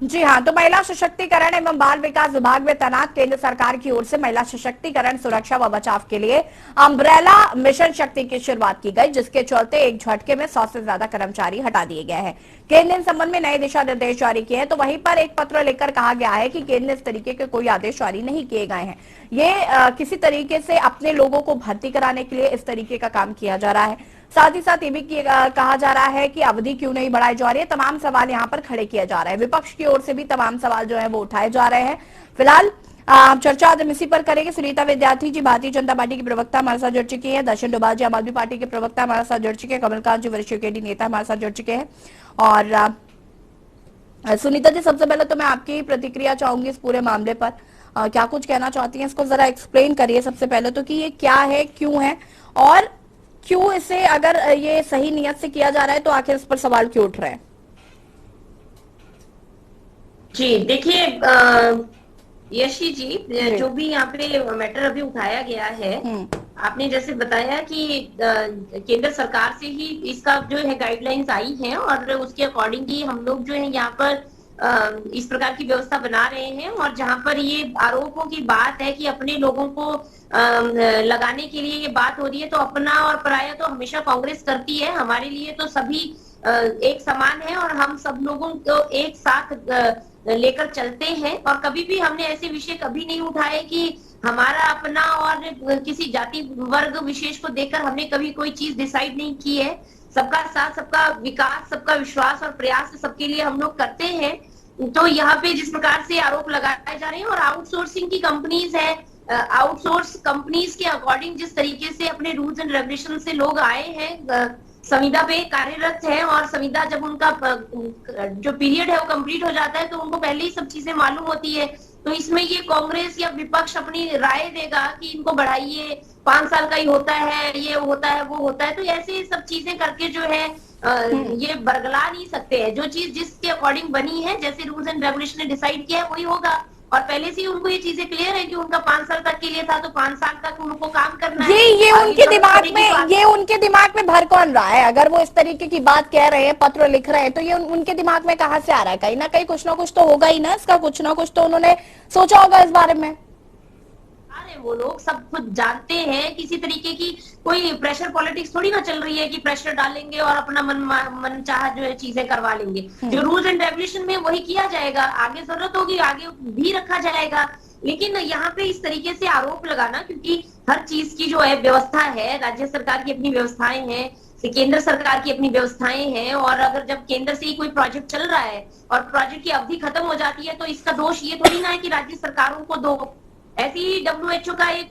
जी हाँ, तो महिला सशक्तिकरण एवं बाल विकास विभाग में तैनात केंद्र सरकार की ओर से महिला सशक्तिकरण, सुरक्षा व बचाव के लिए अम्ब्रेला मिशन शक्ति की शुरुआत की गई, जिसके चलते एक झटके में 100 से ज्यादा कर्मचारी हटा दिए गए हैं। केंद्र ने इस संबंध में नए दिशा निर्देश जारी किए हैं। तो वहीं पर एक पत्र लेकर कहा गया है कि केंद्र ने इस तरीके के कोई आदेश जारी नहीं किए गए हैं। ये किसी तरीके से अपने लोगों को भर्ती कराने के लिए इस तरीके का काम किया जा रहा है। साथ ही साथ ये भी कहा जा रहा है कि अवधि क्यों नहीं बढ़ाई जा रही है। तमाम सवाल यहाँ पर खड़े किए जा रहे हैं। विपक्ष की ओर से भी तमाम सवाल जो है वो उठाए जा रहे हैं। फिलहाल चर्चा आज हम इसी पर करेंगे। सुनीता विद्यार्थी जी भारतीय जनता पार्टी की प्रवक्ता हमारे साथ जुड़ चुकी है। दर्शन डोभाल जी आम आदमी पार्टी के प्रवक्ता हमारे साथ जुड़ चुके हैं। कमलकांत जी वरिष्ठ केडी नेता हमारे साथ जुड़ चुके हैं। और सुनीता जी, सबसे पहले तो मैं आपकी प्रतिक्रिया चाहूंगी इस पूरे मामले पर। क्या कुछ कहना चाहती हैं, इसको जरा एक्सप्लेन करिए सबसे पहले तो कि ये क्या है, क्यों है, और क्यों इसे, अगर ये सही नियत से किया जा रहा है तो आखिर इस पर सवाल क्यों उठ रहे हैं? जी देखिए, यशी जी, जो भी यहाँ पे मैटर अभी उठाया गया है, आपने जैसे बताया कि केंद्र सरकार से ही इसका जो है गाइडलाइंस आई हैं और उसके अकॉर्डिंग ही हम लोग जो है यहाँ पर इस प्रकार की व्यवस्था बना रहे हैं। और जहां पर ये आरोपों की बात है कि अपने लोगों को लगाने के लिए ये बात हो रही है, तो अपना और पराया तो हमेशा कांग्रेस करती है। हमारे लिए तो सभी एक समान है और हम सब लोगों को एक साथ लेकर चलते हैं। और कभी भी हमने ऐसे विषय कभी नहीं उठाए कि हमारा अपना और किसी जाति वर्ग विशेष को देखकर हमने कभी कोई चीज डिसाइड नहीं की है। सबका साथ, सबका विकास, सबका विश्वास और प्रयास सबके लिए हम लोग करते हैं। तो यहाँ पे जिस प्रकार से आरोप लगाए जा रहे हैं, और आउटसोर्सिंग की कंपनीज है, आउटसोर्स कंपनीज के अकॉर्डिंग जिस तरीके से अपने रूल्स एंड रेगुलेशन से लोग आए हैं, संविदा पे कार्यरत है, और संविदा जब उनका जो पीरियड है वो कंप्लीट हो जाता है तो उनको पहले ही सब चीजें मालूम होती है। तो इसमें ये कांग्रेस या विपक्ष अपनी राय देगा कि इनको बढ़ाइए, 5 साल का ही होता है, ये होता है, वो होता है, तो ऐसे सब चीजें करके जो है ये बरगला नहीं सकते हैं। जो चीज जिसके अकॉर्डिंग बनी है, जैसे रूल्स एंड रेगुलेशन ने डिसाइड किया है वही होगा। और पहले से ही उनको ये चीजें क्लियर है कि उनका 5 साल तक के लिए था, तो 5 साल तक उनको काम करना है। ये उनके दिमाग में भर कौन रहा है? अगर वो इस तरीके की बात कह रहे हैं, पत्र लिख रहे हैं, तो ये उनके दिमाग में कहाँ से आ रहा है? कहीं ना कहीं कुछ ना कुछ तो होगा ही ना इसका, कुछ ना कुछ तो उन्होंने सोचा होगा इस बारे में। अरे वो लोग सब कुछ जानते हैं। किसी तरीके की कोई प्रेशर पॉलिटिक्स थोड़ी ना चल रही है कि प्रेशर डालेंगे और अपना मन चाहा जो है चीजें करवा लेंगे। जो रूल्स एंड रेगुलेशन में वही किया जाएगा, आगे जरूरत होगी आगे भी रखा जाएगा। लेकिन यहाँ पे इस तरीके से आरोप लगाना, क्योंकि हर चीज की जो है व्यवस्था है, राज्य सरकार की अपनी व्यवस्थाएं हैं, केंद्र सरकार की अपनी व्यवस्थाएं हैं। और अगर जब केंद्र से ही कोई प्रोजेक्ट चल रहा है और प्रोजेक्ट की अवधि खत्म हो जाती है, तो इसका दोष ये थोड़ी ना है कि राज्य सरकारों को दो। ऐसे ही WHO का एक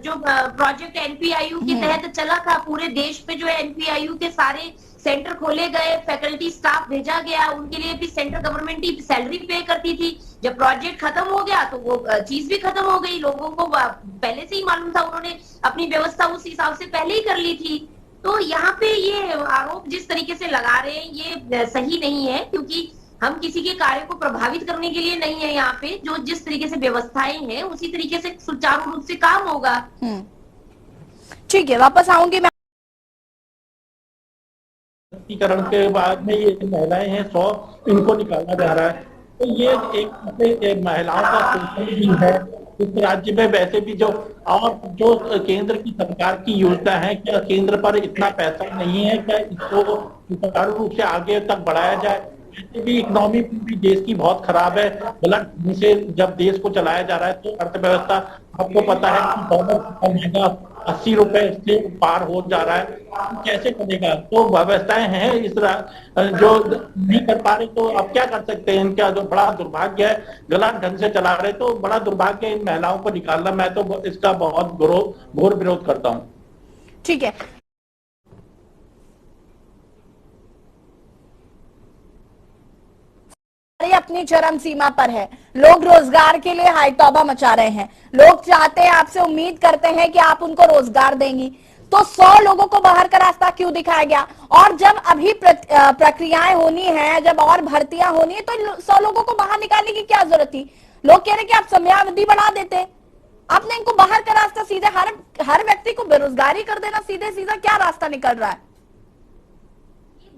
जो प्रोजेक्ट NPIU के तहत चला था, पूरे देश में जो है NPIU के सारे सेंटर खोले गए, फैकल्टी स्टाफ भेजा गया, उनके लिए भी सेंट्रल गवर्नमेंट ही सैलरी पे करती थी। जब प्रोजेक्ट खत्म हो गया तो वो चीज भी खत्म हो गई। लोगों को पहले से ही मालूम था, उन्होंने अपनी व्यवस्था उस हिसाब से पहले ही कर ली थी। तो यहाँ पे ये आरोप जिस तरीके से लगा रहे हैं ये सही नहीं है, क्योंकि हम किसी के कार्य को प्रभावित करने के लिए नहीं है। यहाँ पे जो जिस तरीके से व्यवस्थाएं हैं उसी तरीके से सुचारू रूप से काम होगा। ठीक है, वापस आऊंगी मैं। सशक्तिकरण के बाद में ये महिलाएं हैं 100, इनको निकाला जा रहा है। तो ये एक महिलाओं का शोषण भी है इस राज्य में। वैसे भी जो केंद्र की सरकार की योजना है, क्या केंद्र पर इतना पैसा नहीं है क्या इसको सुचारू रूप से आगे तक बढ़ाया जाए? वैसे भी इकोनॉमी पूरी देश की बहुत खराब है। गलत ढंग से जब देश को चलाया जा रहा है तो अर्थव्यवस्था, आपको पता है कि डॉलर का महंगा 80 रुपए से पार हो जा रहा है, कैसे चलेगा? तो व्यवस्थाएं हैं इस जो नहीं कर पा रहे, तो अब क्या कर सकते हैं? इनका जो बड़ा दुर्भाग्य है, गलत ढंग से चला रहे, तो बड़ा दुर्भाग्य है इन महिलाओं को निकालना। मैं तो इसका बहुत घोर विरोध करता हूँ। ठीक है, अपनी चरम सीमा पर है। लोग रोजगार के लिए हाय तौबा मचा रहे हैं। लोग चाहते हैं, आपसे उम्मीद करते हैं कि आप उनको रोजगार देंगी। तो 100 लोगों को बाहर का रास्ता क्यों दिखाया गया? और जब अभी प्रक्रियाएं होनी है, जब और भर्तियां होनी है, तो 100 लोगों को बाहर निकालने की क्या जरूरत थी? लोग कह रहे कि आप समयावधि बढ़ा देते, आपने इनको बाहर का रास्ता सीधे हर व्यक्ति को बेरोजगारी कर देना, सीधे सीधा क्या रास्ता निकल रहा है?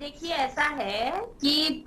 देखिए ऐसा है कि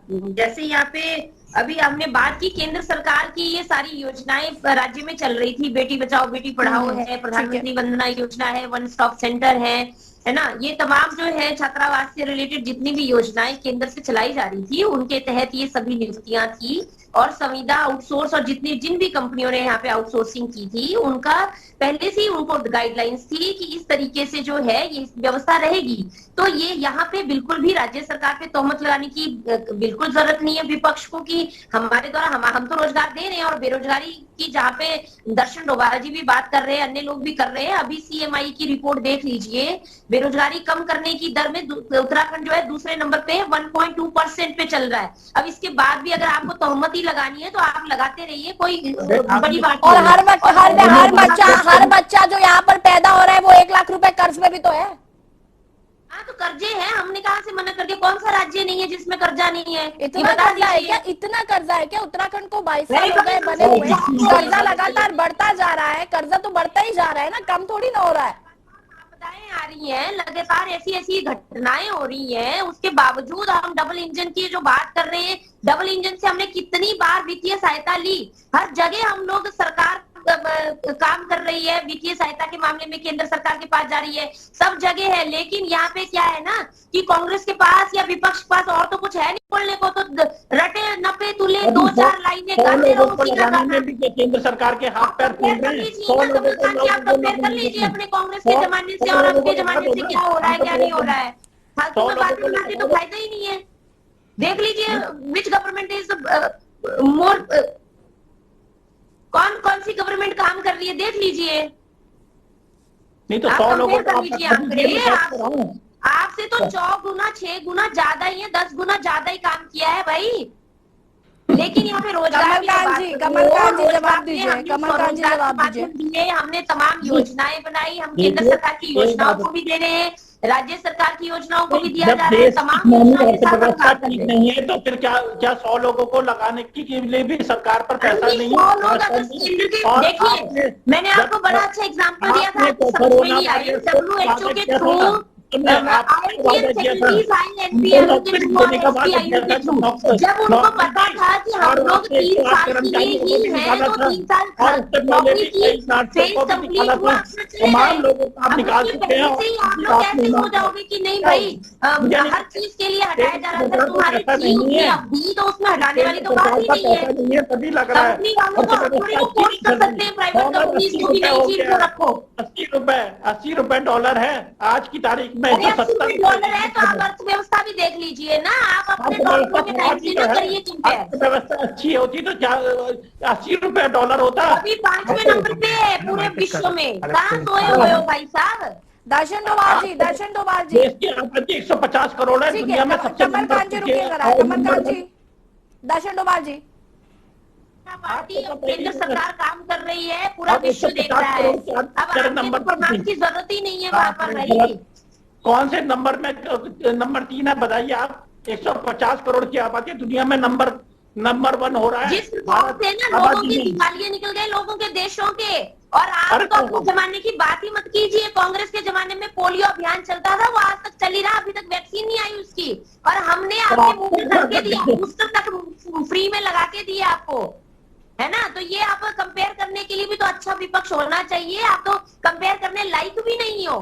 जैसे यहाँ पे अभी हमने बात की केंद्र सरकार की, ये सारी योजनाएं राज्य में चल रही थी, बेटी बचाओ बेटी पढ़ाओ है, प्रधानमंत्री वंदना योजना है, वन स्टॉप सेंटर है ना, ये तमाम जो है छात्रावास से रिलेटेड जितनी भी योजनाएं केंद्र से चलाई जा रही थी उनके तहत ये सभी नियुक्तियां थी। और संविदा आउटसोर्स और जिन भी कंपनियों ने यहाँ पे आउटसोर्सिंग की थी उनका पहले से ही उनको गाइडलाइंस थी कि इस तरीके से जो है ये व्यवस्था रहेगी। तो ये यहाँ पे बिल्कुल भी राज्य सरकार पे तोहमत लगाने की बिल्कुल जरूरत नहीं है विपक्ष को कि हमारे द्वारा हम तो रोजगार दे रहे हैं। और बेरोजगारी की जहाँ पे दर्शन डोभाल जी भी बात कर रहे हैं, अन्य लोग भी कर रहे हैं, अभी सीएमआई की रिपोर्ट देख लीजिए, बेरोजगारी कम करने की दर में उत्तराखंड जो है दूसरे नंबर पे 1.2% पे चल रहा है। अब इसके बाद भी अगर आपको तोहमत ही लगानी है तो आप लगाते रहिए, कोई बड़ी बात और हर बच्चा जो यहाँ पर पैदा हो रहा है वो 1 लाख रुपए कर्ज में भी तो है। हाँ तो कर्जे हैं, हमने कहा से मना कर दिया, कौन सा राज्य नहीं है जिसमें कर्जा नहीं है? इतना कर्जा है क्या? इतना कर्जा है क्या? उत्तराखंड को 22 साल हो गए बने हुए, कर्जा लगातार बढ़ता जा रहा है, कर्जा तो बढ़ता ही जा रहा है ना, कम थोड़ी ना हो रहा है। आपदाएं आ रही हैं, लगातार ऐसी घटनाएं हो रही हैं, उसके बावजूद हम डबल इंजन की जो बात कर रहे हैं, डबल इंजन से हमने कितनी बार वित्तीय सहायता ली, हर जगह हम लोग सरकार काम कर रही है, वित्तीय सहायता के मामले में केंद्र सरकार के पास जा रही है, सब जगह है। लेकिन यहाँ पे क्या है ना कि कांग्रेस के पास या विपक्ष के पास और तो कुछ है नहीं बोलने को, तो रटे नपे तुले 2-4 लाइनें गाते रहो उसी का में भी केंद्र सरकार के हाथ पैर फूल रहे हैं। आप कंपेयर कर लीजिए अपने कांग्रेस के जमाने से और अब के जमाने से क्या हो रहा है क्या नहीं हो रहा है। फालतू में बात करने तो फायदा ही नहीं है। देख लीजिए विच गवर्नमेंट इज मोर, कौन सी गवर्नमेंट काम कर रही है देख लीजिए। नहीं तो 100 लोगों को आपसे तो 4 गुना 6 गुना ज्यादा ही है, 10 गुना ज्यादा ही काम किया है भाई। लेकिन यहाँ पे रोजगार कमलकांत जी जवाब दीजिए, कमलकांत जी जवाब दीजिए। हमने तमाम योजनाएं बनाई, हम केंद्र सरकार की योजनाओं को भी दे रहे हैं, राज्य सरकार की योजनाओं को भी दिया जा रहा है, तमाम व्यवस्था ठीक नहीं है तो फिर क्या 100 लोगों को लगाने के लिए भी सरकार पर पैसा नहीं है? देखिए मैंने आपको बड़ा अच्छा एग्जाम्पल दिया था, WHO के थ्रू जब उनको पता था कि हम लोग 3 साल के लिए ही हैं तो 3 साल नौकरी की फेज कंप्लीट हुआ, तमाम लोगों को आप निकाल सकते हैं। आप लोग ऐसे हो जाओगे कि नहीं भाई हर चीज के लिए हटाया जा रहा था, तुम्हारी चीज की अभी तो उसमें हटाने वाली तो बात ही नहीं है। तभी लग रहा है कंपनी वालों को थोड़ी को फोर्स कर सकते हैं, प्राइवेट कंपनीज को भी नई चीज को रखो। 80 रुपए डॉलर है आज की तारीख में, $70 है तो आप अर्थव्यवस्था भी देख लीजिए ना, आप अपने व्यवस्था अच्छी होती तो क्या 80 रुपए डॉलर होता? अभी 5वें नंबर पे है पूरे विश्व में, कहाँ सोए हुए हो भाई साहब? दर्शन डोभाल जी देश की आबादी 150 करोड़ है, दुनिया में सबसे कमलकांत जी रुकिए जरा, कमलकांत जी, दर्शन डोभाल जी, पार्टी केंद्र सरकार काम कर रही है, पूरा विश्व देख रहा है, अब नंबर की जरूरत ही नहीं है वहाँ पर भाई। कौन से नंबर में? नंबर 3 है, बताइए आप। 150 करोड़ की आबादी दुनिया में नंबर 1 हो रहा है। जिस से ना लोगों की दिवालियां निकल गए लोगों के देशों के, और आप तो अपने जमाने की बात ही मत कीजिए। कांग्रेस के जमाने में पोलियो अभियान चलता था, वो आज तक चल ही रहा, अभी तक वैक्सीन नहीं आई उसकी, और हमने आपके मुंह में भर के दिया, बूस्टर तक फ्री में लगा के दिया आपको, है ना। तो ये आप कंपेयर करने के लिए भी तो अच्छा विपक्ष होना चाहिए, आप तो कंपेयर करने लायक भी नहीं हो।